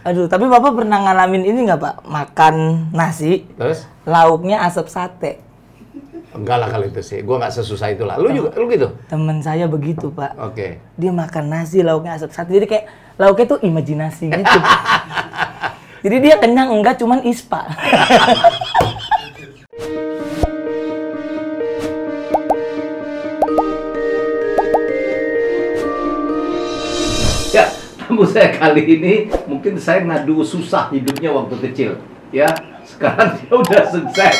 Aduh, tapi Bapak pernah ngalamin ini nggak Pak? Makan nasi, Terus? lauknya asap sate. Enggak lah kalau itu sih, gua nggak sesusah itu lah. Lu juga, lu gitu? Temen saya begitu Pak. Oke. Dia makan nasi, lauknya asap sate. Jadi kayak lauknya tuh imajinasi gitu. Jadi dia kenyang enggak, cuman ispa. Ya, tamu saya kali ini mungkin saya ngadu susah hidupnya waktu kecil, ya. Sekarang dia udah sukses.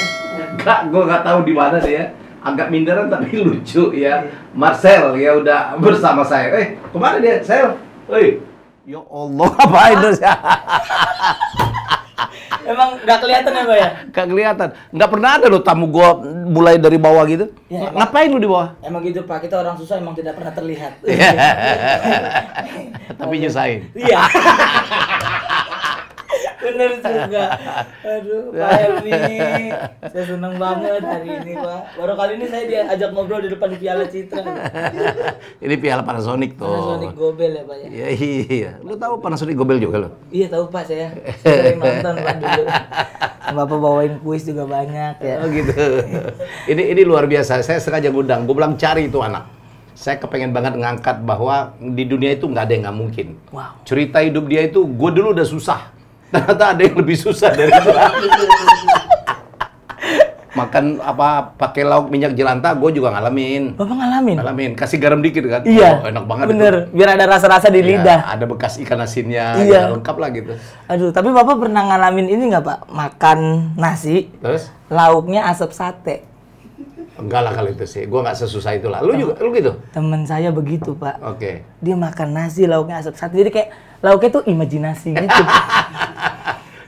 Gue nggak tahu di mana dia. Agak minderan tapi lucu ya. Marcel ya udah bersama saya. Kemana dia? Sel? Ya Allah, apa itu? Emang nggak kelihatan ya Pak ya? Gak kelihatan. Nggak pernah ada loh tamu gue mulai dari bawah gitu. Ya, ngapain lu di bawah? Emang gitu Pak, kita orang susah emang tidak pernah terlihat. Tapi nyusahin. Iya. Bener juga. Aduh, Pak Herni. Saya senang banget hari ini, Pak. Baru kali ini saya diajak ngobrol di depan Piala Citra. Ini Piala Panasonic tuh. Panasonic Gobel ya, Pak ya? Iya, iya. Lu tahu Panasonic Gobel juga lo? Iya, tahu Pak saya. Sering nonton Pak dulu. Bapak bawain kuis juga banyak ya. Oh gitu. Ini luar biasa. Saya sengaja ngundang. Gue bilang cari itu anak. Saya kepengen banget ngangkat bahwa di dunia itu nggak ada yang nggak mungkin. Wow. Cerita hidup dia itu, gue dulu udah susah. Ternyata ada yang lebih susah dari itu. Makan apa pakai lauk minyak jelantah, gue juga ngalamin. Bapak ngalamin? Ngalamin. Kasih garam dikit kan? Iya. Oh, enak banget. Bener. Itu. Biar ada rasa-rasa di lidah. Ya, ada bekas ikan asinnya. Iya. Ya, lengkap lah gitu. Aduh, tapi Bapak pernah ngalamin ini nggak Pak? Makan nasi, Terus? lauknya asap sate. Enggak lah kalau itu sih. Gue nggak sesusah itu lah. Lu juga, lu gitu? Temen saya begitu Pak. Oke. Dia makan nasi, lauknya asap sate. Jadi kayak lauknya tuh imajinasi gitu.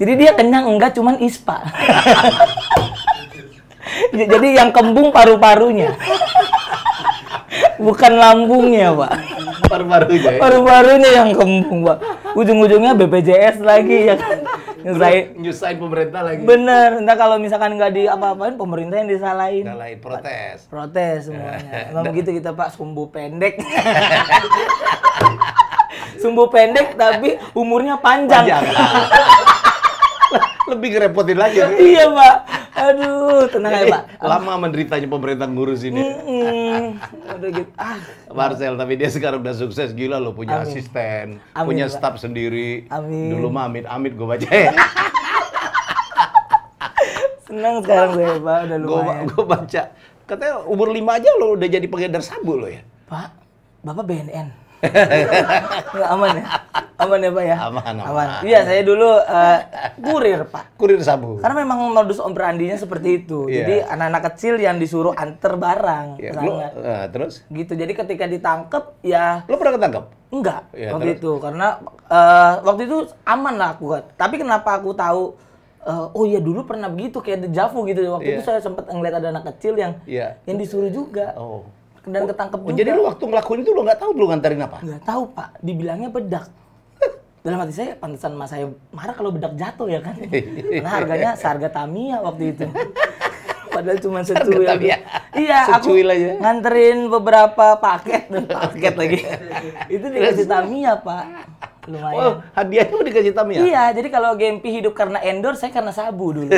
Jadi dia kenyang enggak, cuman ispa. Jadi yang kembung paru-parunya. Bukan lambungnya, Pak. Paru-parunya ya? Paru-parunya yang kembung, Pak. Ujung-ujungnya BPJS lagi ya kan. Nyusahin pemerintah lagi. Bener, entah kalau misalkan nggak di apa-apain, pemerintah yang disalahin. Disalahin, protes. Protes semuanya. Emang begitu kita Pak, sumbu pendek. Sumbu pendek tapi umurnya panjang. Lebih ngerepotin lagi. Iya Pak. Aduh, tenang aja Pak. Lama menderitanya pemerintah ngurus ini. Udah gitu. Marcel, tapi dia sekarang udah sukses, gila loh, punya Amin. asisten, Amin, punya Pak. staf sendiri. Amin. Dulu mah amit-amit gue baca. Senang sekarang gue Pak, udah lumayan. Gue baca, katanya umur 5 aja lo udah jadi pengedar sabu lo ya? Pak, Bapak BNN. Nggak, aman ya? Aman ya Pak ya? Aman. Iya, saya dulu kurir Pak. Kurir sabu. Karena memang modus operandinya seperti itu. Iya. Jadi anak-anak kecil yang disuruh antar barang ke Ya, sana. terus? Gitu. Jadi ketika ditangkap ya Lo pernah ketangkap? enggak Ya, waktu terus? itu karena waktu itu aman lah aku. Tapi kenapa aku tahu oh iya dulu pernah begitu kayak dejavu gitu. Waktu Iya. itu saya sempat ngeliat ada anak kecil yang Iya. yang disuruh juga. Oh. Dan ketangkep juga. Jadi lu waktu ngelakuin itu lo nggak tahu lu nganterin apa? Nggak tahu Pak, dibilangnya bedak. Dalam hati saya, pantesan mas saya marah kalau bedak jatuh ya kan. Karena harganya seharga Tamiya waktu itu. Padahal cuma secuil. Tamiya. Iya, aku Secuil aja. nganterin beberapa paket lagi. Itu dikasih Tamiya Pak. Lumayan. Oh, hadiahnya lu dikasih Tamiya? Iya, jadi kalau Gempi hidup karena endorse, saya karena sabu dulu.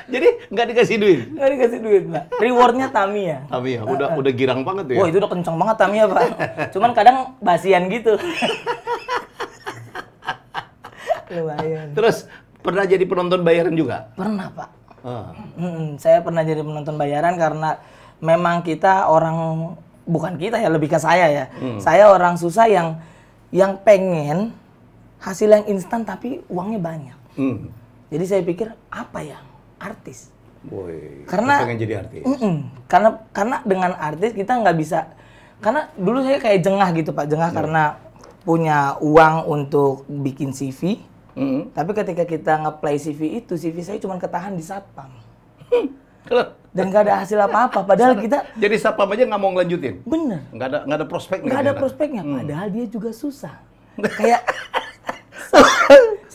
Jadi nggak dikasih duit? Nggak dikasih duit Pak. Rewardnya Tamiya. Tamiya, udah girang banget tuh ya? Wah, itu udah kenceng banget Tamiya Pak. Cuman kadang basian gitu. Lumayan. Terus pernah jadi penonton bayaran juga? Pernah Pak. Ah. Saya pernah jadi penonton bayaran karena memang kita orang, bukan kita ya, lebih ke saya ya. Saya orang susah yang pengen hasil yang instan tapi uangnya banyak. Jadi saya pikir apa ya, artis. Boy, Karena pengen jadi artis. Karena dengan artis kita nggak bisa. Karena dulu saya kayak jengah gitu Pak, jengah karena punya uang untuk bikin CV. Tapi ketika kita nge-play CV itu, CV saya cuma ketahan di satpam. Dan nggak ada hasil apa-apa. Padahal kita Jadi satpam aja nggak mau ngelanjutin? bener. Nggak ada prospek? Nggak ada prospeknya. Padahal dia juga susah. Kayak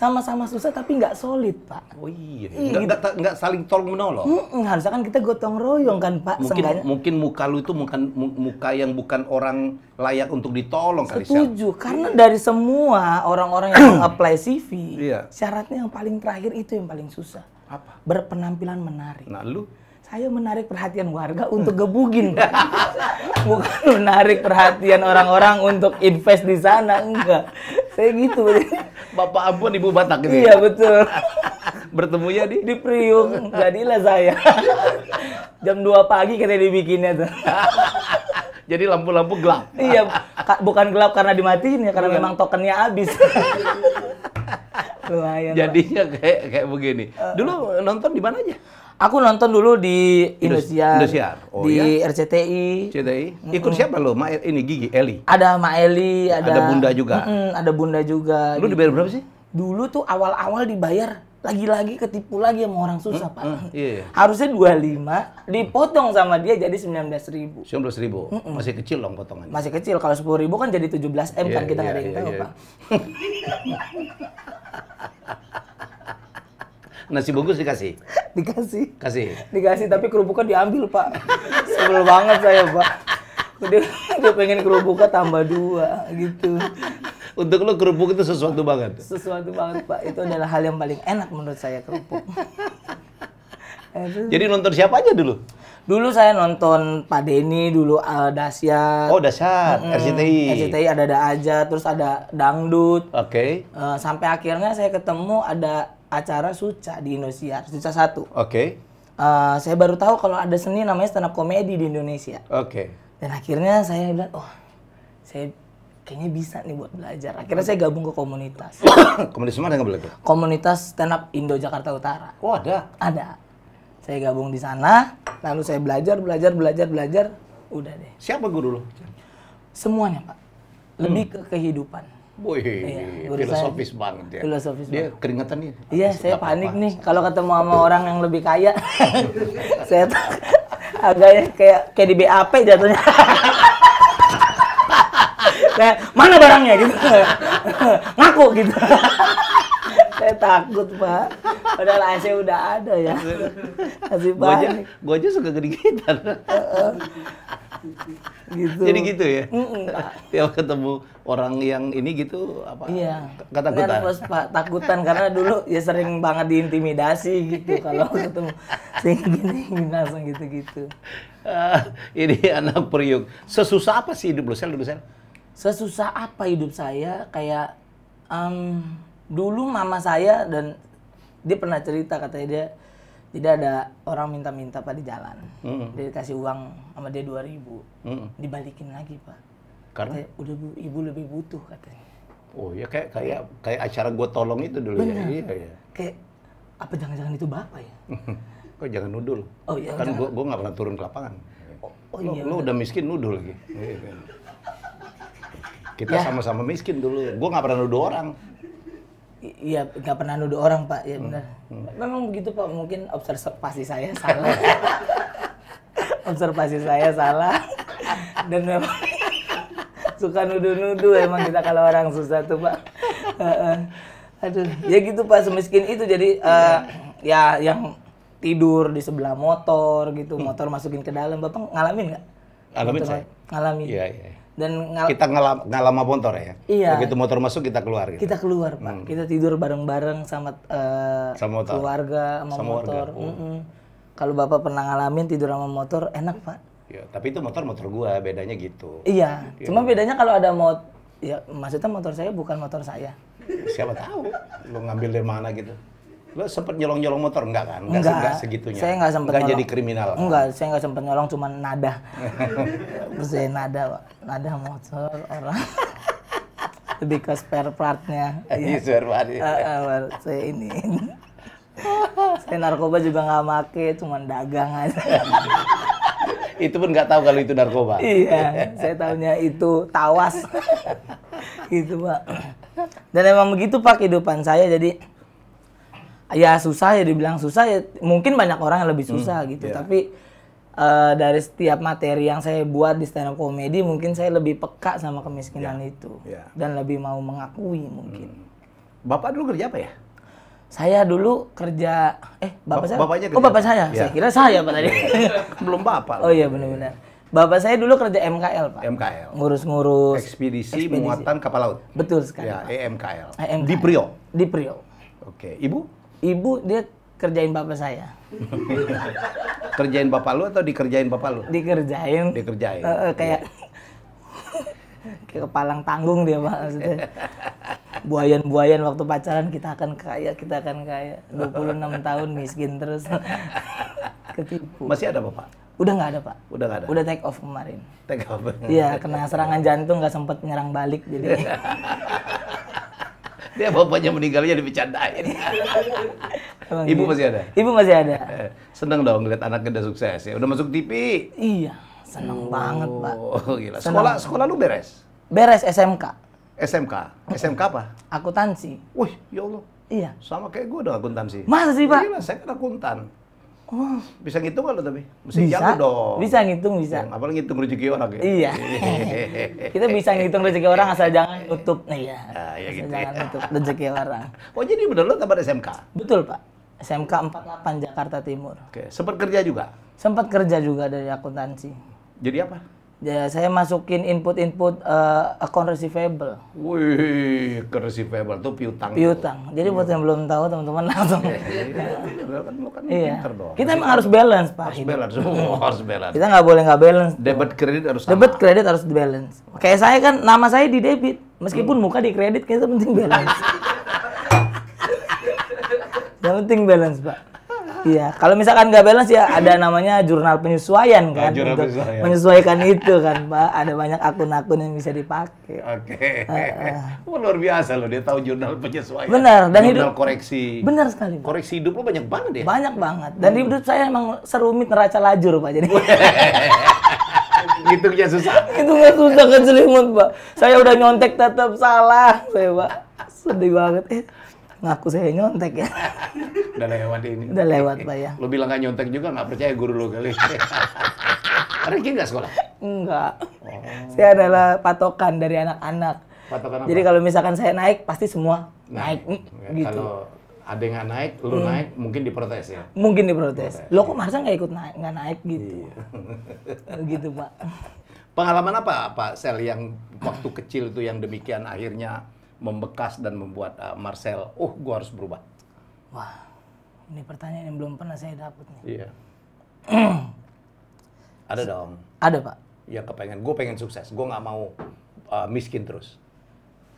sama-sama susah tapi nggak solid, Pak. Oh iya, Gitu. nggak saling tolong menolong. Harusnya kan kita gotong royong kan, Pak. Seenggaknya. Mungkin muka lu itu muka yang bukan orang layak untuk ditolong kali. Setuju, karena dari semua orang-orang yang apply CV, Iya. syaratnya yang paling terakhir itu yang paling susah. Apa? Berpenampilan menarik. Nah, lu Saya menarik perhatian warga untuk gebugin, Pak. Bukan menarik perhatian orang-orang untuk invest di sana, enggak. Saya gitu. Bapak Ambon Ibu Batak gitu. Iya, betul. Bertemunya Di Priuk, jadilah saya. Jam 2 pagi kita dibikinnya tuh. Jadi lampu-lampu gelap. Iya, bukan gelap karena dimatiin ya, karena memang tokennya habis. Lumayan. Jadinya kayak begini. Dulu nonton di mana aja? Aku nonton dulu di Indosiar, Oh, di ya? RCTI. CTI. Ikut siapa lo? Ini Gigi, Eli. Ada Ma Eli, Ada Bunda juga. Ada Bunda juga. Lu dibayar berapa sih? Dulu tuh awal-awal dibayar, lagi-lagi ketipu lagi sama orang susah, Pak. Iya. Harusnya 25, dipotong sama dia jadi 19.000. 19.000. Masih kecil dong potongannya. Masih kecil, kalau 10.000 kan jadi 17 M kan, kita nggak ada yang tahu, Pak. Nasi bungkus dikasih? Dikasih, tapi kerupuknya diambil, Pak. Sebel banget saya, Pak. Dia pengen kerupuknya tambah 2, gitu. Untuk lo kerupuk itu sesuatu banget? Sesuatu banget, Pak. Itu adalah hal yang paling enak menurut saya, kerupuk. Jadi nonton siapa aja dulu? Dulu saya nonton Pak Denny, dulu Dahsyat. Oh, Dahsyat, RCTI. RCTI ada aja, terus ada Dangdut. Oke. Sampai akhirnya saya ketemu ada acara Suca di Indosiar, Suca 1. Oke. Saya baru tahu kalau ada seni namanya stand up comedy di Indonesia. Oke. Dan akhirnya saya bilang, oh, saya kayaknya bisa nih buat belajar. Akhirnya saya gabung ke komunitas. Komunitas mana nggak boleh tuh? Komunitas stand up Indo Jakarta Utara. Oh, ada? Ada. Saya gabung di sana, lalu saya belajar, udah deh. Siapa guru lo? Semuanya, Pak. Lebih ke kehidupan. Wih, guru filosofis saya, banget ya. filosofis Dia keringetan nih. Iya, saya panik nih kalau ketemu sama orang yang lebih kaya. Saya agaknya kayak di BAP jatuhnya. Kayak, mana barangnya gitu. Ngaku gitu. Saya takut, Pak. Padahal AC udah ada ya. Kasih panik. Gua aja suka keringetan. Gitu. Jadi gitu ya? Tiap ketemu orang yang ini gitu, apa? Iya. Ketakutan? Nervous, Pak. Takutan karena dulu ya sering banget diintimidasi gitu. Kalau ketemu sing gini langsung gitu-gitu. Ini anak Priuk. Sesusah apa sih hidup lu, Sel? Sesusah apa hidup saya? Kayak dulu mama saya, dan dia pernah cerita, katanya dia tidak ada orang minta-minta, Pak, di jalan. Dia dikasih uang sama dia 2.000. Dibalikin lagi, Pak. Karena? Katanya, udah Bu, ibu lebih butuh, katanya. Oh ya, kayak acara Gua Tolong itu dulu. Bener. Ya. Iya. Kayak, apa jangan-jangan itu Bapak ya? Kok jangan nudul. Oh iya. Kan gua nggak pernah turun ke lapangan. Oh iya. Lu udah miskin nudul lagi. Kita sama-sama miskin dulu. Gua nggak pernah nuduh orang. Iya, nggak pernah nuduh orang, Pak. Ya benar. Memang begitu, Pak. Mungkin observasi saya salah. Observasi saya salah. Dan memang suka nuduh-nuduh emang kita kalau orang susah tuh, Pak. Aduh, ya gitu, Pak. Semiskin itu. Jadi ya yang tidur di sebelah motor gitu, motor masukin ke dalam. Bapak ngalamin nggak? Ngalamin saya. Ngalamin. Iya. Dan Kita ngalam motor ya? Iya. Begitu motor masuk kita keluar gitu? Kita keluar, Pak. Kita tidur bareng-bareng sama, sama motor. Keluarga, sama motor. Kalau Bapak pernah ngalamin tidur sama motor, enak, Pak. Ya, tapi itu motor gua, bedanya gitu. Iya, cuma bedanya kalau ada ya maksudnya motor saya bukan motor saya. Siapa tahu lu ngambil dari mana gitu. Lu sempet nyolong-nyolong motor enggak kan? Enggak segitunya. Saya enggak sempet nyolong. jadi kriminal. Enggak, saya enggak sempet nyolong, cuma nada. Terus saya nada, Pak. Nada motor orang. Lebih ke spare part-nya. Iya, spare part. Saya ini. Saya narkoba juga nggak make, cuma dagang aja. Itu pun nggak tahu kalau itu narkoba. Iya, saya tahunya itu tawas. Gitu, Pak. Dan emang begitu, Pak, kehidupan saya. Jadi ya susah, ya dibilang susah, ya mungkin banyak orang yang lebih susah gitu. Tapi dari setiap materi yang saya buat di stand up comedy, mungkin saya lebih peka sama kemiskinan itu. Dan lebih mau mengakui mungkin. Bapak dulu kerja apa ya? Saya dulu kerja, Bapaknya kerja bapak apa? saya. Ya. Saya kira saya Pak tadi. Belum bapak. Oh iya benar-benar. Bapak saya dulu kerja MKL Pak. MKL. Ngurus-ngurus Ekspedisi muatan kapal laut. Betul sekali. Ya, Pak. EMKL. EMKL. Di Priok. Di Priok. Oke, Ibu? Ibu dia kerjain bapak saya. Kerjain bapak lu atau dikerjain bapak lu? Dikerjain. Dikerjain. Kayak kayak kepalang tanggung dia Pak maksudnya. Buayan-buayan waktu pacaran kita akan kaya. 26 tahun miskin terus. Ketipu. Masih ada bapak? Udah nggak ada Pak. Udah nggak ada? Udah take off kemarin. Take off. Iya, kena serangan jantung nggak sempet nyerang balik jadi. Dia bapaknya meninggalnya dibicarain. Ibu masih ada? Ibu masih ada. Seneng dong ngeliat anaknya udah sukses ya. Udah masuk TV. Iya, seneng banget Pak. Oh gila. Seneng. Sekolah lu beres? Beres SMK. SMK? SMK apa? Akuntansi. Wih, ya Allah. Iya. Sama kayak gue dong akuntansi. Masa sih Pak? Gila, saya kan akuntan. Oh. Bisa ngitung nggak lo tapi? Mesti Bisa. jago dong. Bisa ngitung, bisa. Apalagi ngitung rezeki orang ya? Iya. Kita bisa ngitung rezeki orang asal jangan nutup. Iya. Ya Asal gitu jangan ya. nutup rezeki orang. Oh jadi bener lo tamat SMK? Betul Pak. SMK 48 Jakarta Timur. Oke, sempat kerja juga? Sempat kerja juga dari akuntansi. Jadi apa? Ya, saya masukin input account receivable. Wih, ke receivable tuh piutang. Piutang. Jadi buat yang belum tahu teman-teman langsung. Lo kan Iya. pinter dong. Kita emang harus balance Pak. Harus balance, harus balance. Kita nggak boleh nggak balance. Debit kredit harus sama. Debit kredit harus di balance. Kayak saya kan nama saya di debit, meskipun muka di kredit kita penting balance. Yang penting balance Pak. Iya, kalau misalkan nggak balance ya ada namanya jurnal penyesuaian kan, jurnal untuk penyesuaian. menyesuaikan itu kan Pak. Ada banyak akun-akun yang bisa dipakai. Oke. Wah, luar biasa loh, dia tahu jurnal penyesuaian. Benar, dan jurnal hidup koreksi. benar sekali Pak. Koreksi hidup lo banyak banget ya? Banyak banget. Dan hidup saya emang serumit neraca lajur Pak. Jadi Ngitungnya susah. itu nggak susah kan selimut Pak. Saya udah nyontek tetap salah saya Pak. Sedih banget. Ngaku saya nyontek ya. Udah lewat ini. Udah lewat Pak ya. Lo bilang nggak nyontek juga nggak percaya guru lo kali. Riki nggak sekolah? Enggak. Saya adalah patokan dari anak-anak. Patokan apa? Jadi kalau misalkan saya naik, pasti semua naik. Gitu. Kalau ada yang nggak naik, lo naik mungkin diprotes ya? Mungkin diprotes. Lo kok Marsa nggak ikut naik, nggak naik gitu. Gitu Pak. Pengalaman apa Pak Sel yang waktu kecil itu yang demikian akhirnya membekas dan membuat Marcel, gua harus berubah? Wah, ini pertanyaan yang belum pernah saya dapat nih. Iya. Ada dong. Ada Pak. Ya gue pengen sukses. Gue nggak mau miskin terus.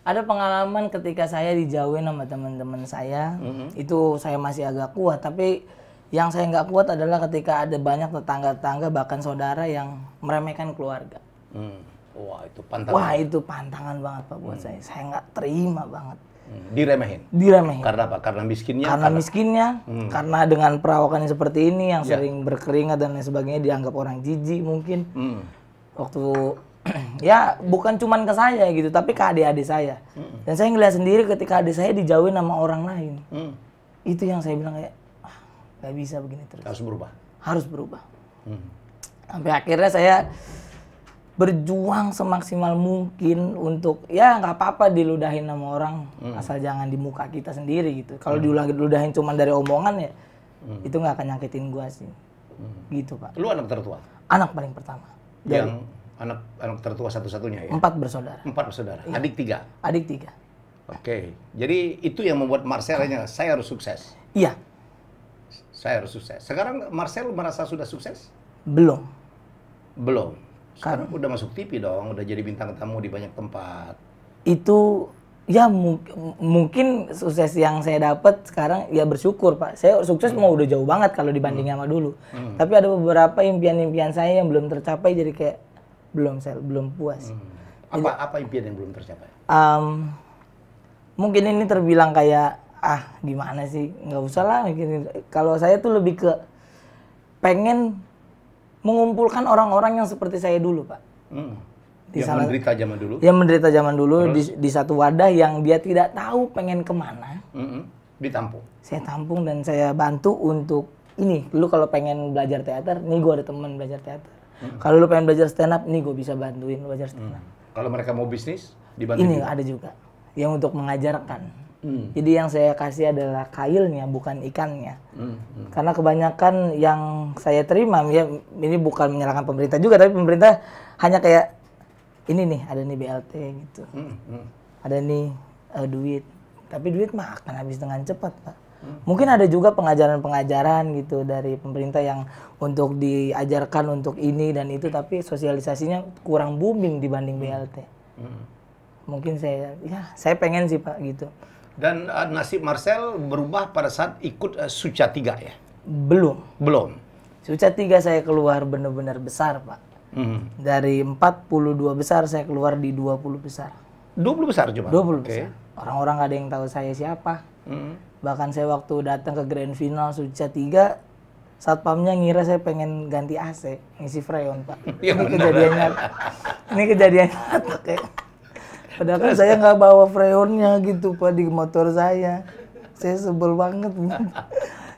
Ada pengalaman ketika saya dijauhin sama teman-teman saya, itu saya masih agak kuat. Tapi yang saya nggak kuat adalah ketika ada banyak tetangga-tetangga bahkan saudara yang meremehkan keluarga. Wah itu pantangan. Wah itu pantangan banget Pak buat saya. Saya nggak terima banget. Diremehin. Karena apa? Karena miskinnya. Karena miskinnya, karena dengan perawakan yang seperti ini yang sering berkeringat dan lain sebagainya dianggap orang jijik mungkin. Waktu ya bukan cuman ke saya gitu, tapi ke adik-adik saya. Dan saya ngeliat sendiri ketika adik saya dijauhin sama orang lain. Itu yang saya bilang kayak nggak bisa begini terus. Harus berubah. Harus berubah. Sampai akhirnya saya berjuang semaksimal mungkin untuk ya nggak apa-apa diludahin sama orang asal jangan di muka kita sendiri gitu. Kalau diludahin cuma dari omongan ya itu nggak akan nyakitin gua sih. Gitu Pak. Lu anak tertua? Anak paling pertama. Yang anak tertua satu-satunya ya? 4 bersaudara. 4 bersaudara. Iya. Adik 3. Adik 3. Oke. Jadi itu yang membuat Marcelnya saya harus sukses. Iya. Saya harus sukses. Sekarang Marcel merasa sudah sukses? Belum. Belum. Sekarang udah masuk TV dong, udah jadi bintang tamu di banyak tempat. Itu ya mungkin sukses yang saya dapat sekarang ya bersyukur Pak. Saya sukses mau udah jauh banget kalau dibandingin sama dulu. Tapi ada beberapa impian-impian saya yang belum tercapai jadi kayak belum puas. Apa impian yang belum tercapai? Mungkin ini terbilang kayak gimana sih, nggak usah lah. Kalau saya tuh lebih ke pengen mengumpulkan orang-orang yang seperti saya dulu, Pak. Menderita zaman dulu? Yang menderita zaman dulu di satu wadah yang dia tidak tahu pengen kemana. Ditampung? Saya tampung dan saya bantu untuk ini. Lu kalau pengen belajar teater, nih gue ada teman belajar teater. Kalau lu pengen belajar stand up, nih gue bisa bantuin lu belajar stand up. Kalau mereka mau bisnis, dibantu ini juga? ada juga. Yang untuk mengajarkan. Jadi yang saya kasih adalah kailnya, bukan ikannya. Karena kebanyakan yang saya terima, ya ini bukan menyalahkan pemerintah juga, tapi pemerintah hanya kayak, ini nih, ada nih BLT gitu. Ada nih duit. Tapi duit mah akan habis dengan cepat, Pak. Mungkin ada juga pengajaran-pengajaran gitu dari pemerintah yang untuk diajarkan untuk ini dan itu, tapi sosialisasinya kurang booming dibanding BLT. Mungkin saya pengen sih Pak gitu. Dan nasib Marcel berubah pada saat ikut Suca 3 ya? Belum. Suca 3 saya keluar benar-benar besar Pak. Dari 42 besar saya keluar di 20 besar. 20 besar cuma? 20 besar. Orang-orang gak ada yang tahu saya siapa. Bahkan saya waktu datang ke grand final Suca 3, satpamnya ngira saya pengen ganti AC, ngisi freon Pak. Ya, ini kejadian nyata. Ini kejadian nyata kayak. Padahal kan saya nggak bawa freonnya gitu Pak di motor saya. Saya sebel banget.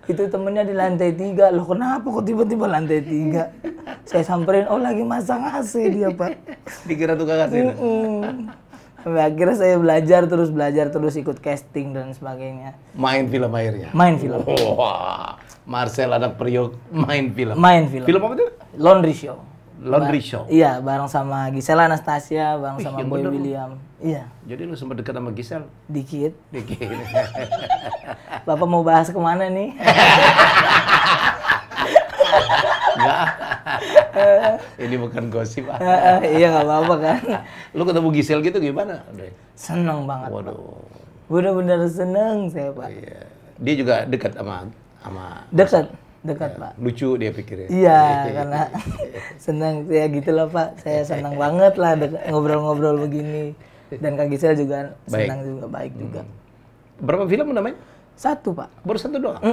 Itu temennya di lantai 3. Loh kenapa kok tiba-tiba lantai 3? Saya samperin, oh lagi masang AC dia Pak. Dikira tukang AC. Sampai akhirnya saya belajar terus ikut casting dan sebagainya. Main film akhirnya? Main film. Wah, Marcel anak Priok main film? Main film. Film apa itu? Laundry Show. Laundry Show? Iya, bareng sama Gisela Anastasia, bareng sama Boy bener. William. Iya. Jadi lu sempat dekat sama Gisel? Dikit. Dikit. Bapak mau bahas kemana nih? Enggak. Ini bukan gosip. Iya nggak apa-apa kan. Lu ketemu Gisel gitu gimana? Seneng banget. Waduh. Bener-bener seneng saya Pak. Iya. Dia juga dekat sama Dekat Pak. Lucu dia pikirnya. Iya, karena seneng ya gitulah Pak. Saya senang banget lah ngobrol-ngobrol begini. Dan Kak Gisel juga senang juga, baik juga. Berapa film namanya? 1 Pak. Baru 1 doang?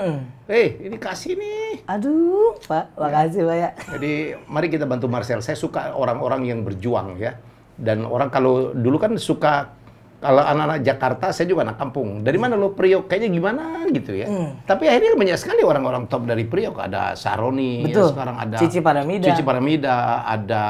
Ini kasih nih. Aduh Pak, makasih Pak ya. Jadi mari kita bantu Marcel. Saya suka orang-orang yang berjuang ya. Dan orang kalau dulu kan suka, kalau anak-anak Jakarta, saya juga anak kampung. Dari mana lo Priok? Kayaknya gimana gitu ya. Tapi akhirnya banyak sekali orang-orang top dari Priok. Ada Saroni, ya, sekarang ada Cici Paramida, ada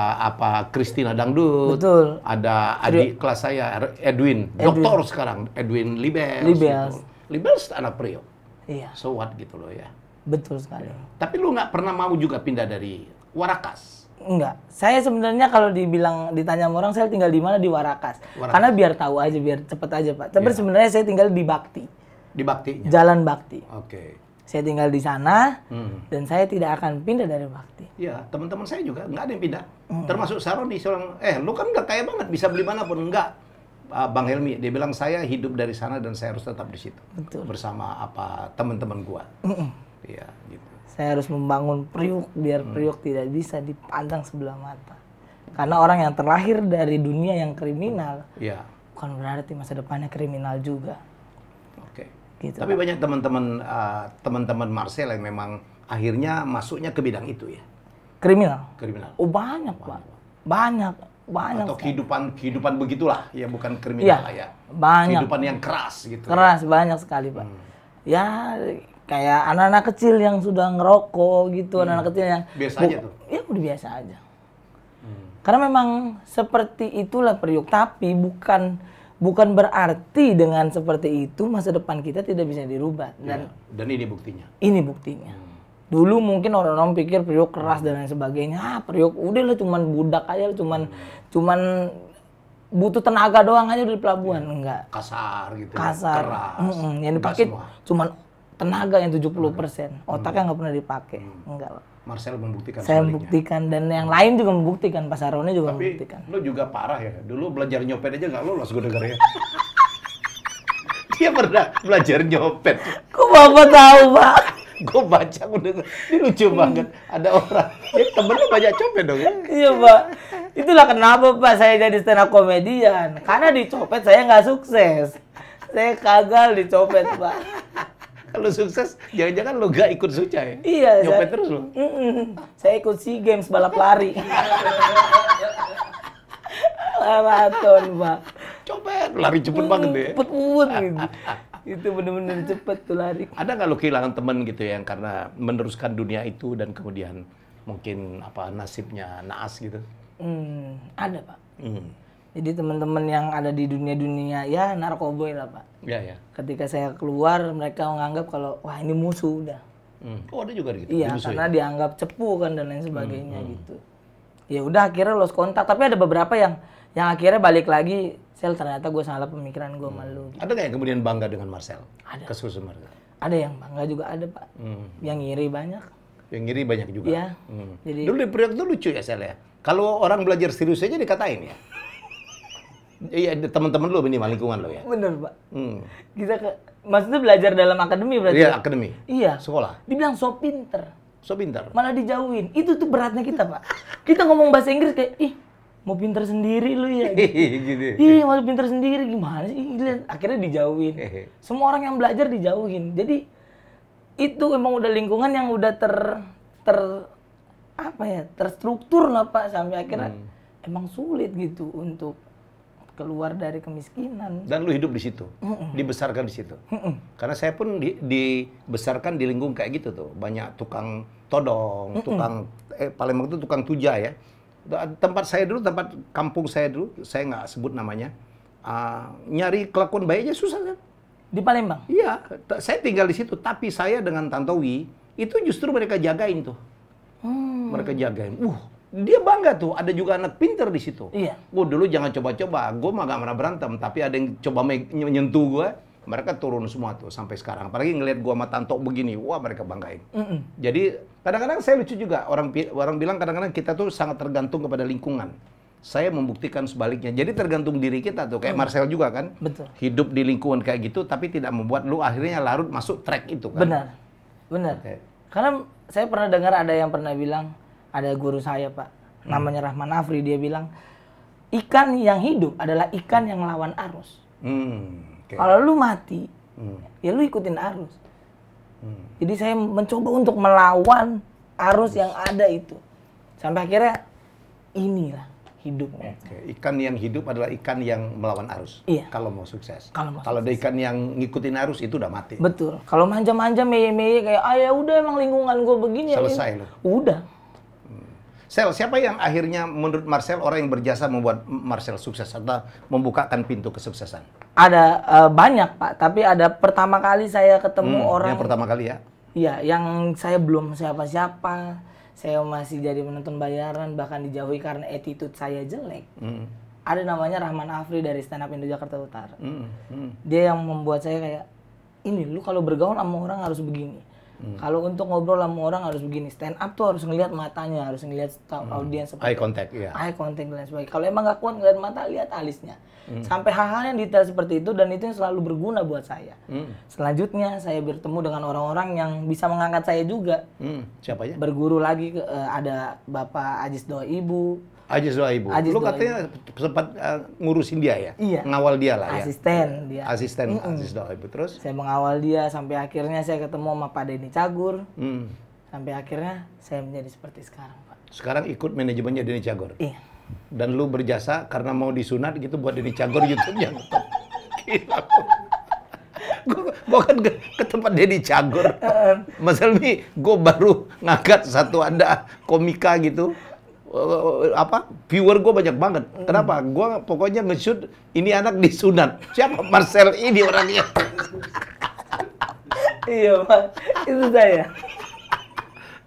Christina Dangdut, ada adik kelas saya Edwin. Doktor sekarang Edwin Libels. Gitu. Libels anak Priok. Iya. So what gitu loh ya. Betul sekali. Tapi lu nggak pernah mau juga pindah dari Warakas? Enggak. Saya sebenarnya kalau ditanya sama orang saya tinggal di mana, di Warakas. Karena biar tahu aja, biar cepet aja Pak. Tapi sebenarnya saya tinggal di Bakti. Di Baktinya? Jalan Bakti. Oke. Saya tinggal di sana dan saya tidak akan pindah dari Bakti. Iya, teman-teman saya juga nggak ada yang pindah. Termasuk Saroni, seorang, lu kan udah kaya banget, bisa beli mana pun. Enggak. Bang Helmi, dia bilang saya hidup dari sana dan saya harus tetap di situ. Betul. Bersama teman-teman gua. Iya, gitu. Saya harus membangun Priok biar Priok tidak bisa dipandang sebelah mata. Karena orang yang terlahir dari dunia yang kriminal, bukan berarti masa depannya kriminal juga. Oke. Gitu, tapi banyak teman-teman Marcel yang memang akhirnya masuknya ke bidang itu ya. Kriminal. Oh banyak Pak. Banyak. Atau kehidupan begitulah, ya bukan kriminal lah ya. Banyak. Kehidupan yang keras gitu. Keras, banyak sekali Pak. Ya kayak anak-anak kecil yang sudah ngerokok gitu, anak-anak kecil yang biasa aja tuh. Ya udah biasa aja. Karena memang seperti itulah Priok, tapi bukan berarti dengan seperti itu masa depan kita tidak bisa dirubah. Dan ini buktinya. Ini buktinya. Dulu mungkin orang-orang pikir Priok keras dan lain sebagainya. Priok udahlah cuman budak aja, cuman butuh tenaga doang aja di pelabuhan. Enggak. Kasar gitu. Kasar. Yang dipakai cuman tenaga yang 70%. Otaknya nggak pernah dipakai. Enggak, Pak. Marcel membuktikan saya sebaliknya. Membuktikan dan yang lain juga membuktikan. Pak Saroni juga tapi membuktikan. Lu juga parah ya. Dulu belajar nyopet aja nggak lolos gue dengar ya. Dia pernah belajar nyopet. Kok Bapak tahu, Pak? Gue baca, gue denger. Ini lucu banget. Ada orang, ya temennya banyak copet dong ya? Iya Pak. Itulah kenapa Pak saya jadi stand up komedian. Karena di copet saya nggak sukses. Saya gagal di copet Pak. Kalau sukses, jangan-jangan lo gak ikut Suca ya? Iya. Nyopet terus lo? Saya ikut SEA Games balap lari. Maraton Pak. Copet, lari cepet banget deh. Cepet gitu. Itu bener-bener cepet tuh lari. Ada nggak lo kehilangan temen gitu ya, yang karena meneruskan dunia itu dan kemudian mungkin nasibnya naas gitu? Ada Pak. Jadi teman-teman yang ada di dunia-dunia ya narkoboy lah Pak. Iya. Ketika saya keluar mereka menganggap kalau wah ini musuh udah. Oh ada juga gitu. Iya karena dianggap cepu kan dan lain sebagainya gitu. Ya udah akhirnya lost kontak. Tapi ada beberapa yang akhirnya balik lagi. Sel ternyata gue salah pemikiran gue malu. Gitu. Ada nggak yang kemudian bangga dengan Marcel? Ada. Kesuksesan Marcel. Ada yang bangga juga ada Pak. Yang ngiri banyak. Yang ngiri banyak juga. Iya. Jadi dulu di periode itu lucu ya Sel ya. Kalau orang belajar serius aja dikatain ya. Iya, teman-teman lo minimal lingkungan lo ya. Bener Pak. Kita maksudnya belajar dalam akademi berarti. Iya, akademi. Iya. Sekolah. Dibilang so pinter. So pintar. Malah dijauhin. Itu tuh beratnya kita Pak. Kita ngomong bahasa Inggris kayak ih mau pinter sendiri lu ya. Gitu. Iya mau pinter sendiri gimana sih? Akhirnya dijauhin. Semua orang yang belajar dijauhin. Jadi itu emang udah lingkungan yang udah terstruktur lah Pak sampai akhirnya emang sulit gitu untuk keluar dari kemiskinan. Dan lu hidup di situ, dibesarkan di situ. Karena saya pun dibesarkan di lingkungan kayak gitu tuh, banyak tukang todong, tukang paling itu tukang tuja ya. Tempat saya dulu, tempat kampung saya dulu, saya nggak sebut namanya, nyari kelakuan baik aja susah kan? Di Palembang? Iya, saya tinggal di situ, tapi saya dengan Tantowi itu justru mereka jagain tuh, mereka jagain. Dia bangga tuh, ada juga anak pinter di situ. Iya. Gue dulu jangan coba-coba, gue mah gak pernah berantem, tapi ada yang coba menyentuh gue, mereka turun semua tuh sampai sekarang. Apalagi ngelihat gue sama Tanto begini, wah mereka banggain. Jadi kadang-kadang saya lucu juga, orang bilang kadang-kadang kita tuh sangat tergantung kepada lingkungan. Saya membuktikan sebaliknya. Jadi tergantung diri kita tuh, kayak Marcel juga kan. Betul. Hidup di lingkungan kayak gitu, tapi tidak membuat lu akhirnya larut masuk track itu kan. Benar. Okay. Karena saya pernah dengar ada yang pernah bilang, ada guru saya Pak, namanya Rahman Afri, dia bilang, ikan yang hidup adalah ikan yang melawan arus. Okay. Kalau lu mati, ya lu ikutin arus. Jadi saya mencoba untuk melawan arus yang ada itu. Sampai akhirnya, inilah hidupnya. Ikan yang hidup adalah ikan yang melawan arus. Iya. Kalau mau sukses. Kalau ada ikan yang ngikutin arus itu udah mati. Betul. Kalau manja-manja, meye-meye kayak, ya udah emang lingkungan gue begini. Selesai lu. Udah. Sel, siapa yang akhirnya menurut Marcel orang yang berjasa membuat Marcel sukses atau membukakan pintu kesuksesan? Ada banyak Pak, tapi ada pertama kali saya ketemu orang. Yang pertama kali ya? Iya, yang saya belum siapa-siapa. Saya masih jadi penonton bayaran, bahkan dijauhi karena attitude saya jelek. Ada namanya Rahman Afri dari Stand Up Indo Jakarta Utara. Dia yang membuat saya kayak, ini lu kalau bergaul sama orang harus begini. Kalau untuk ngobrol sama orang harus begini. Stand up tuh harus ngelihat matanya, harus ngelihat audiens seperti eye contact, iya. Eye contact dan sebagainya. Kalau emang gak kuat ngelihat mata, lihat alisnya. Sampai hal-hal yang detail seperti itu, dan itu yang selalu berguna buat saya. Selanjutnya saya bertemu dengan orang-orang yang bisa mengangkat saya juga. Siapa aja? Berguru lagi ada Bapak Ajis Doa Ibu. Ajis Doa Ibu. Lu katanya sempat ngurusin dia ya? Iya. Ngawal dia lah ya? Asisten dia. Asisten Ajis Doa Ibu. Terus? Saya mengawal dia sampai akhirnya saya ketemu sama Pak Denny Cagur. Sampai akhirnya saya menjadi seperti sekarang Pak. Sekarang ikut manajemennya Denny Cagur? Iya. Dan lu berjasa karena mau disunat gitu buat Denny Cagur YouTube-nya. Gila. Gue kan ke tempat Denny Cagur. Mas Helmi, gue baru ngangkat satu ada komika gitu. Viewer gue banyak banget. Kenapa? Gue pokoknya nge-shoot ini anak disunat. Siapa Marcel ini orangnya? Iya Pak, itu saya.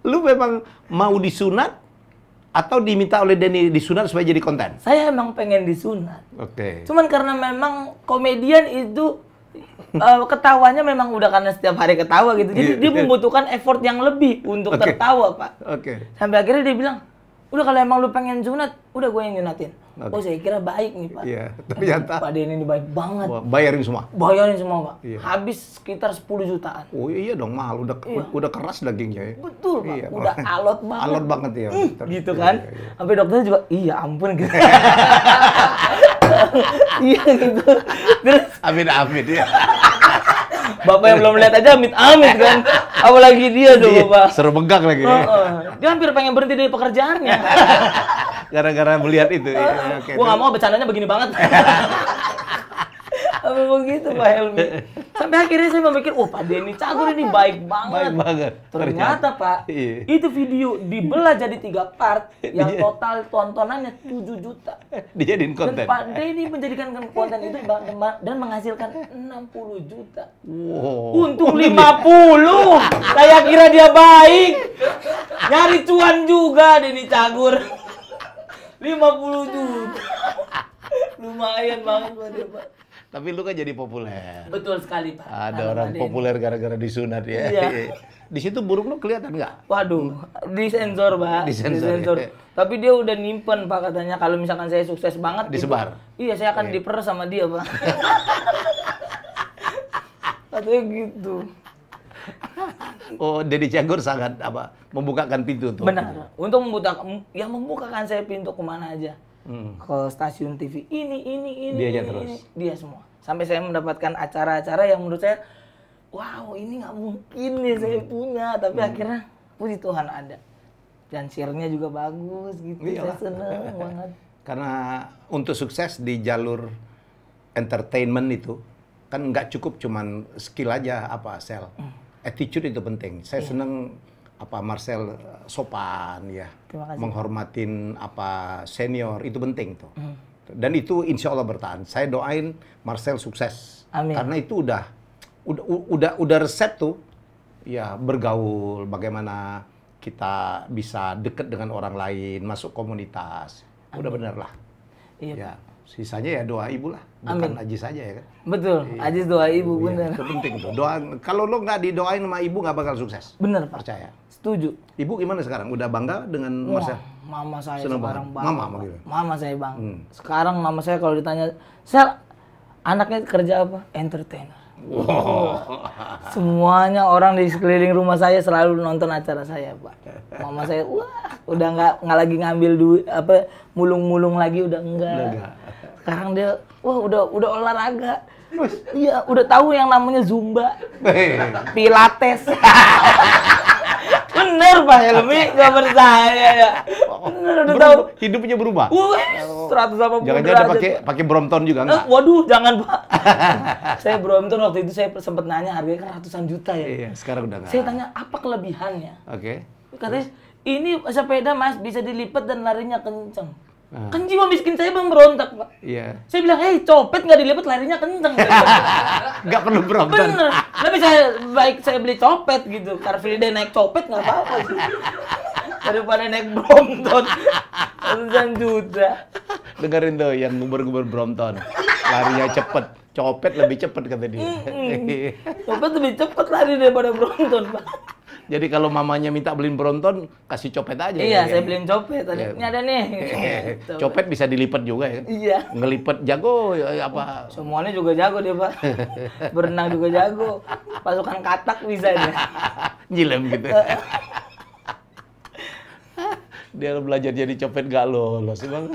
Lu memang mau disunat atau diminta oleh Denny disunat supaya jadi konten? Saya emang pengen disunat. Oke. Cuman karena memang komedian itu ketawanya memang udah karena setiap hari ketawa gitu. Jadi dia membutuhkan effort yang lebih untuk tertawa Pak. Sampai akhirnya dia bilang, udah kalau emang lu pengen sunat, udah gue yang nyunatin. Oh saya kira baik nih Pak. Iya, ternyata Pak Denny ini baik banget. Bayarin semua? Bayarin semua Pak. Iya. Habis sekitar 10 jutaan. Oh iya dong, mahal. Udah keras dagingnya ya. Betul Pak, iya, udah alot banget. Alot banget ya. Gitu kan. Iya. Sampai dokternya juga, iya ampun gitu. Iya gitu. Terus Amin ya. Bapak yang belum lihat aja amit-amit kan. Apalagi dia tuh Bapak. Seru megak lagi. Dia hampir pengen berhenti dari pekerjaannya. Gara-gara melihat itu. Gua nggak mau bercandanya begini banget. Sampai begitu Pak Helmi. Sampai akhirnya saya memikir, oh Pak Denny Cagur ini baik banget. Baik banget. Ternyata Pak, iya. itu video dibelah jadi 3 part yang total tontonannya 7 juta. Dijadiin konten. Dan Pak Denny menjadikan konten itu dan menghasilkan 60 juta. Wow. Untung 50. Saya kira dia baik. Nyari cuan juga Denny Cagur. 50 juta. Lumayan banget Pak dia, Pak. Tapi lu kan jadi populer. Betul sekali Pak. Ada orang populer gara-gara disunat ya. Iya. Di situ buruk lu kelihatan nggak? Waduh, disensor Pak. Disensor. Ya. Tapi dia udah nyimpen Pak katanya kalau misalkan saya sukses banget. Disebar. Iya, saya akan diper sama dia Pak. Katanya gitu. Oh, Denny Cagur sangat membukakan pintu tuh. Benar. Untuk membukakan saya pintu kemana aja. Ke stasiun TV ini. Dia aja terus. Dia semua. Sampai saya mendapatkan acara-acara yang menurut saya, wow ini nggak mungkin nih saya punya. Tapi akhirnya puji Tuhan ada. Dan share-nya juga bagus gitu. Iyalah. Saya seneng banget. Karena untuk sukses di jalur entertainment itu kan nggak cukup cuman skill aja Sel. Attitude itu penting. Saya seneng Marcel sopan ya, menghormatin senior itu penting tuh. Dan itu insya Allah bertahan. Saya doain Marcel sukses. Amin. Karena itu udah resep tuh, ya bergaul, bagaimana kita bisa deket dengan orang lain, masuk komunitas. Udah bener lah. Iya. Ya, sisanya ya doa ibu lah, bukan Ajis saja ya kan. Betul, Ajis doa ibu bener. Itu penting tuh. Doa, kalau lo nggak didoain sama ibu nggak bakal sukses. Bener Pak. Percaya. Setuju. Ibu gimana sekarang? Udah bangga dengan Marcel? Mama saya Seneng sekarang banget. bangga. Mama gitu. Mama saya bang. Sekarang mama saya kalau ditanya, Sel, anaknya kerja apa? Entertainer. Wow. Semuanya orang di sekeliling rumah saya selalu nonton acara saya, Pak. Mama saya, wah, udah nggak lagi ngambil duit mulung-mulung lagi, udah enggak. Sekarang dia, wah, udah olahraga. Iya, udah tahu yang namanya Zumba, Pilates. Bener Pak Helmi, nggak percaya ya. Bener, udah tahu. Hidupnya berubah. 180 jangan-jangan derajat. pakai Brompton juga enggak? Waduh, jangan Pak. Saya Brompton waktu itu saya sempat nanya harganya kan ratusan juta ya. Iya, sekarang udah enggak. Saya tanya apa kelebihannya? Oke. Katanya ini sepeda Mas bisa dilipat dan larinya kenceng. Kan jiwa miskin saya memberontak Pak. Iya. Saya bilang, hei copet nggak dilipat larinya kenceng. Nggak perlu Brompton. Bener. Tapi saya beli copet gitu. Car Free Day naik copet nggak apa-apa sih. Daripada naik Brompton ratusan juta. Dengerin tuh yang nguber-nguber Brompton. Larinya cepet. Copet lebih cepet kata dia. Copet lebih cepet lari daripada Brompton Pak. Jadi kalau mamanya minta beliin Brompton, kasih copet aja. Iya, saya beliin copet. Ini ada nih. Copet bisa dilipat juga ya. Iya. Ngelipet jago Semuanya juga jago dia, Pak. Berenang juga jago. Pasukan katak bisa dia. Nyilem gitu. Dia belajar jadi copet gak lolos emang.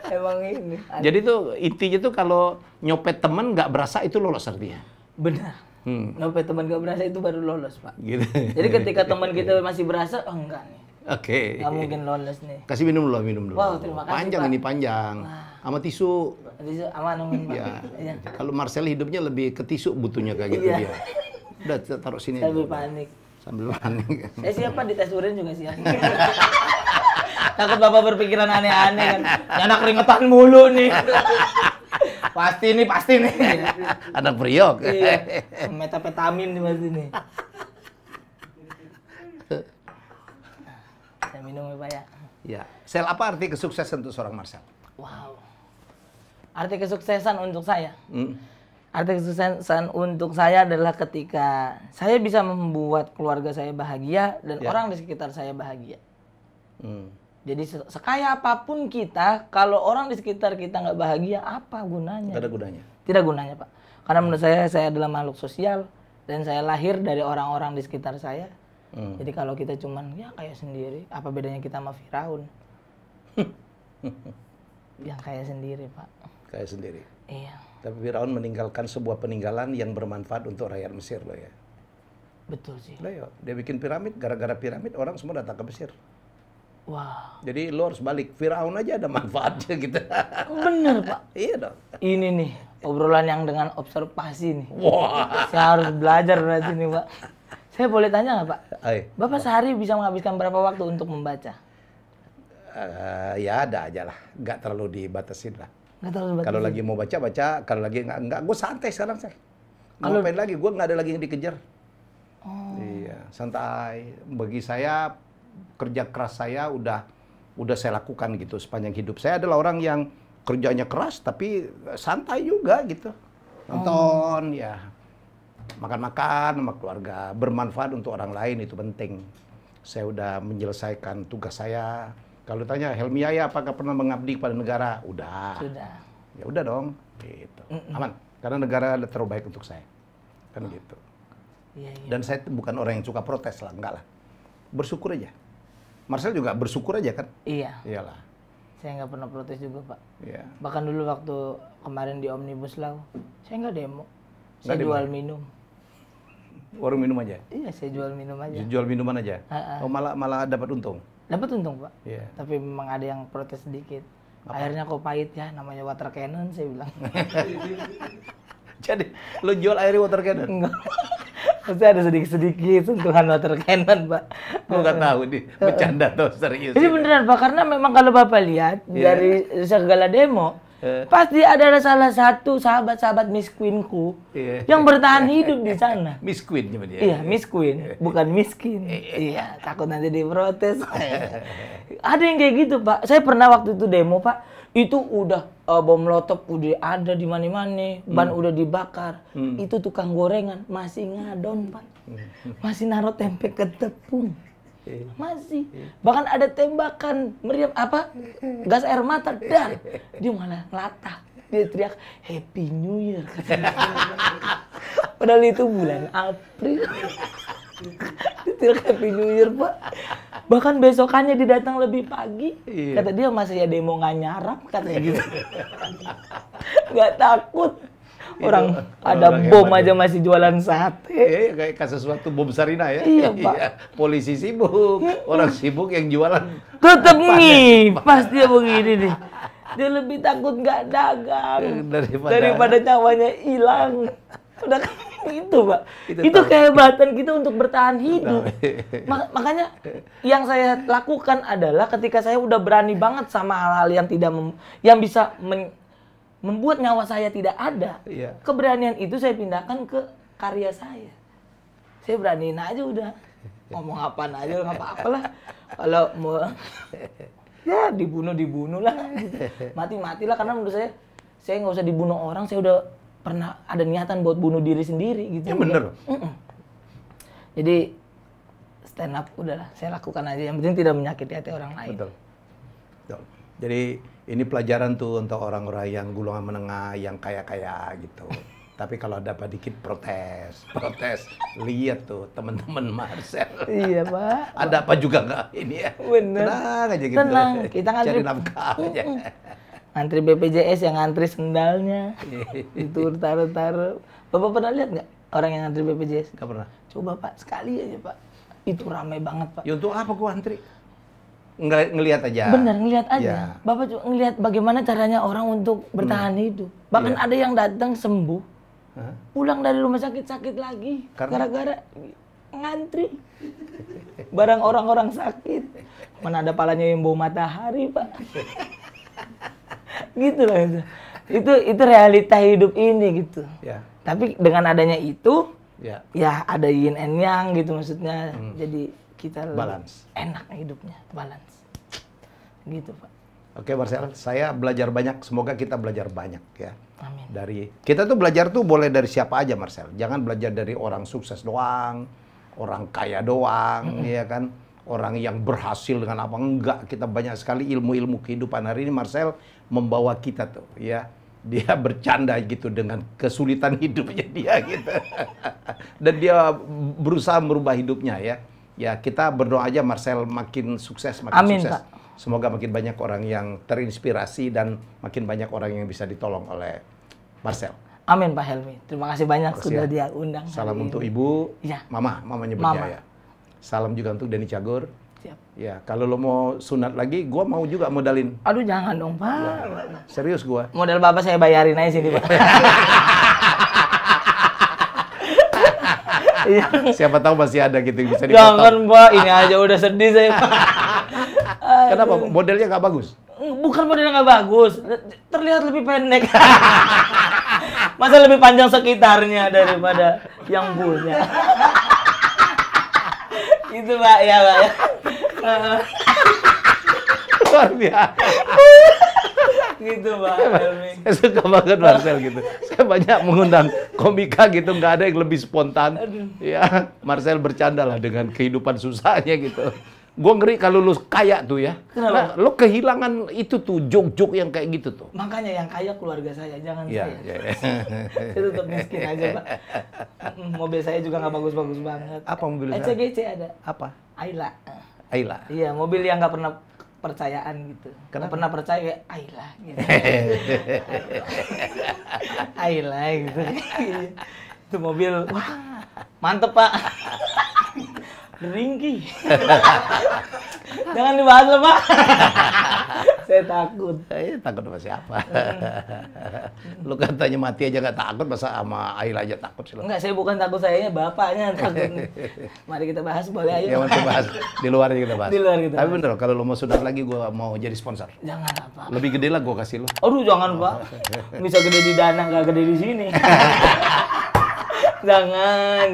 Emang ini. Jadi tuh intinya tuh kalau nyopet temen nggak berasa itu lolos artinya. Benar. Nyopet teman gak berasa itu baru lolos Pak. Gitu. Jadi ketika teman kita masih berasa, oh enggak nih. Oke. Nggak mungkin lolos nih. Kasih minum dulu. Wow, terima kasih panjang Pak. Ini panjang. Sama tisu. Tisu aman Pak. Ya. Kalau Marcel hidupnya lebih ke tisu butuhnya kayak gitu dia. Udah taruh sini. Sambil panik. Sambil panik. Saya siap Pak, di tes urin juga siap. Takut Bapak berpikiran aneh-aneh kan. Anak keringetan mulu nih. Pasti nih. Ada priok. Iya. Metapetamin nih pasti nih. Saya minum ya Pak ya. Ya. Sel, apa arti kesuksesan untuk seorang Marcel? Wow. Arti kesuksesan untuk saya? Arti kesuksesan untuk saya adalah ketika saya bisa membuat keluarga saya bahagia dan orang di sekitar saya bahagia. Jadi sekaya apapun kita, kalau orang di sekitar kita nggak bahagia, apa gunanya? Tidak ada gunanya. Tidak gunanya Pak. Karena menurut saya adalah makhluk sosial dan saya lahir dari orang-orang di sekitar saya. Jadi kalau kita cuman ya kayak sendiri, apa bedanya kita sama Firaun? Yang kayak sendiri Pak. Kayak sendiri. Iya. Tapi Firaun meninggalkan sebuah peninggalan yang bermanfaat untuk rakyat Mesir loh ya. Betul sih. Loh ya, dia bikin piramid, gara-gara piramid orang semua datang ke Mesir. Wah. Jadi lo harus balik. Firaun aja ada manfaatnya gitu. Bener Pak. Iya dong. Ini nih, obrolan yang dengan observasi nih. Wah. Saya harus belajar berarti nih, Pak. Saya boleh tanya nggak, Pak? Ay. Bapak sehari bisa menghabiskan berapa waktu untuk membaca? Ya ada aja lah, nggak terlalu dibatasin lah. Nggak terlalu batas. Kalau lagi mau baca, kalau lagi nggak, gue santai sekarang saya. Ngapain lagi? Gue nggak ada lagi yang dikejar. Oh. Iya, santai. Bagi saya kerja keras saya udah saya lakukan gitu sepanjang hidup. Saya adalah orang yang kerjanya keras tapi santai juga gitu. Nonton ya, makan-makan sama keluarga, bermanfaat untuk orang lain itu penting. Saya udah menyelesaikan tugas saya. Kalau tanya Helmi Yahya apakah pernah mengabdi kepada negara? Udah. Sudah. Ya udah dong, gitu. Aman. Karena negara terbaik untuk saya. Kan gitu. Iya, iya. Dan saya bukan orang yang suka protes lah, enggak lah. Bersyukur aja. Marcel juga bersyukur aja kan? Iya. Iyalah. Saya nggak pernah protes juga, Pak. Iya. Bahkan dulu waktu kemarin di Omnibus Law, saya nggak demo. Saya Nggak demo? jual minum. Warung minum aja. Iya, saya jual minum aja. Jual minuman aja. Oh, malah dapat untung. Dapat untung, Pak. Iya. Tapi memang ada yang protes sedikit. Airnya kok pahit ya, namanya water cannon, saya bilang. Jadi, lo jual air water cannon? Enggak. Pasti ada sedikit-sedikit sentuhan water cannon, Pak. Gue nggak tahu nih, bercanda atau serius. Ini beneran, Pak, karena memang kalau Bapak lihat dari segala demo, pasti ada salah satu sahabat-sahabat Miss Queen-ku yang bertahan hidup di sana. Miss Queen cuma dia. Iya, Miss Queen, bukan miskin. Iya, takut nanti diprotes. Ada yang kayak gitu, Pak. Saya pernah waktu itu demo, Pak. Itu udah bom molotov udah ada di mana-mana, ban udah dibakar. Itu tukang gorengan masih ngadon, Pak. Masih naruh tempe ke tepung. Masih. Bahkan ada tembakan meriam apa? Gas air mata dan dia malah ngelatah. Dia teriak Happy New Year. Padahal itu bulan April. Dia teriak Happy New Year, Pak. Bahkan besokannya dia datang lebih pagi. Kata dia masih ya demo nggak nyarap katanya gitu. Nggak takut. Orang ada bom aja masih jualan sate. Iya, kayak kasus waktu bom Sarina ya. Iya, Pak. Polisi sibuk, orang sibuk yang jualan. Tetep nih, pas dia begini nih. Dia lebih takut nggak dagang daripada nyawanya hilang. Udah itu, Pak. Itu kehebatan kita untuk bertahan hidup. Makanya yang saya lakukan adalah ketika saya udah berani banget sama hal-hal yang tidak yang bisa membuat nyawa saya tidak ada. Keberanian itu saya pindahkan ke karya saya. Saya beraniin aja udah. Ngomong apaan aja nggak apa-apa lah. Kalau mau ya dibunuh lah. Mati lah karena menurut saya nggak usah dibunuh orang. Saya udah pernah ada niatan buat bunuh diri sendiri gitu. Ya bener. Jadi stand up udahlah. Saya lakukan aja. Yang penting tidak menyakiti hati orang lain. Betul. Jadi ini pelajaran tuh untuk orang-orang yang golongan menengah, yang kaya-kaya gitu. Tapi kalau ada apa dikit protes. Lihat tuh teman-teman Marcel. Iya, Pak. Ada apa juga nggak ini ya? Bener. Tenang aja gitu. Tenang. Kita cari nafkah aja. Ngantri BPJS yang ngantri sendalnya. Itu taruh. Bapak pernah lihat nggak orang yang ngantri BPJS? Nggak pernah. Coba, Pak, sekali aja, Pak. Itu ramai banget, Pak. Ya untuk apa gua antri? Ngelihat aja. Bener, ngelihat aja. Ya. Bapak juga ngelihat bagaimana caranya orang untuk bertahan hidup. Bahkan ada yang datang sembuh, pulang dari rumah sakit lagi. Gara-gara ngantri. Barang orang-orang sakit. Mana ada palanya yang bau matahari, Pak. Gitu lah itu. Itu realita hidup ini gitu. Ya. Tapi dengan adanya itu, ya ada yin and yang gitu maksudnya. Jadi kita balance. Enak hidupnya, balance. Gitu, Pak. Oke, Marcel, saya belajar banyak. Semoga kita belajar banyak ya. Amin. Kita tuh belajar tuh boleh dari siapa aja, Marcel. Jangan belajar dari orang sukses doang, orang kaya doang, ya kan? Orang yang berhasil dengan apa enggak. Kita banyak sekali ilmu-ilmu kehidupan. Hari ini Marcel membawa kita tuh, ya. Dia bercanda gitu dengan kesulitan hidupnya dia gitu. Dan dia berusaha merubah hidupnya ya. Ya, kita berdoa aja Marcel makin sukses, Amin, sukses. Pak. Semoga makin banyak orang yang terinspirasi dan makin banyak orang yang bisa ditolong oleh Marcel. Amin, Pak Helmi. Terima kasih banyak sudah diundang. Salam untuk Ibu, Ya. Mama nyebutnya ya. Salam juga untuk Denny Cagur. Siap. Ya, kalau lo mau sunat lagi, gua mau juga modalin. Aduh jangan dong Pak. Serius gua. Modal Bapak saya bayarin aja sini Pak. Iya. Siapa tahu masih ada gitu yang bisa dipotong. Jangan Pak, ini aja udah sedih saya. Kenapa? Modelnya nggak bagus? Bukan modelnya nggak bagus, terlihat lebih pendek. Masa lebih panjang sekitarnya daripada yang punya. Itu Pak, ya Pak ya. Luar biasa. Gitu Pak Helmi. Saya suka banget Marcel gitu. Saya banyak mengundang komika gitu, nggak ada yang lebih spontan. Ya, Marcel bercanda lah dengan kehidupan susahnya gitu. Gue ngeri kalau lu kaya tuh ya. Nah, lu kehilangan itu tuh jok-jok yang kayak gitu tuh. Makanya yang kaya keluarga saya, jangan Iya, saya. iya. Saya tetap miskin aja Pak. Mobil saya juga nggak bagus-bagus banget. Apa mobil saya? ECGC ada. Apa? Ayla. Ayla. Iya, mobil yang nggak pernah percayaan gitu. Nggak Kenapa? pernah percaya kayak Ayla gitu. Ayla gitu. Itu mobil, wah mantep Pak. Ringki. Jangan dibahas lah Pak. Saya takut. Takut sama siapa? Lu katanya mati aja nggak takut, masa sama Ayla aja takut sih lu? Enggak, saya bukan takut, sayanya bapaknya takut. Mari kita bahas, boleh ayo. Ya mau kita bahas di luar kita bahas. Di luar kita Tapi bahas. bener, kalau lu mau sunat lagi, gua mau jadi sponsor. Jangan apa. Lebih gede lah gua kasih lu. Aduh jangan Pak. Bisa gede di Dana, nggak gede di sini. Jangan.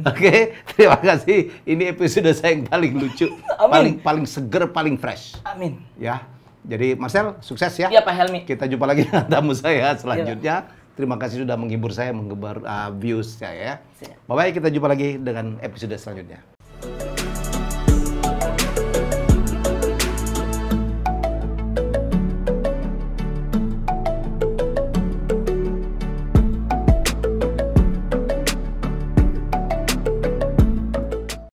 Oke, terima kasih. Ini episode saya yang paling lucu, Amin. paling seger, paling fresh. Amin. Ya, jadi Marcel sukses ya. Iya Pak Helmi. Kita jumpa lagi dengan tamu saya selanjutnya. Terima kasih sudah menghibur saya, menghibur views saya ya. Siap. Bye bye, kita jumpa lagi dengan episode selanjutnya.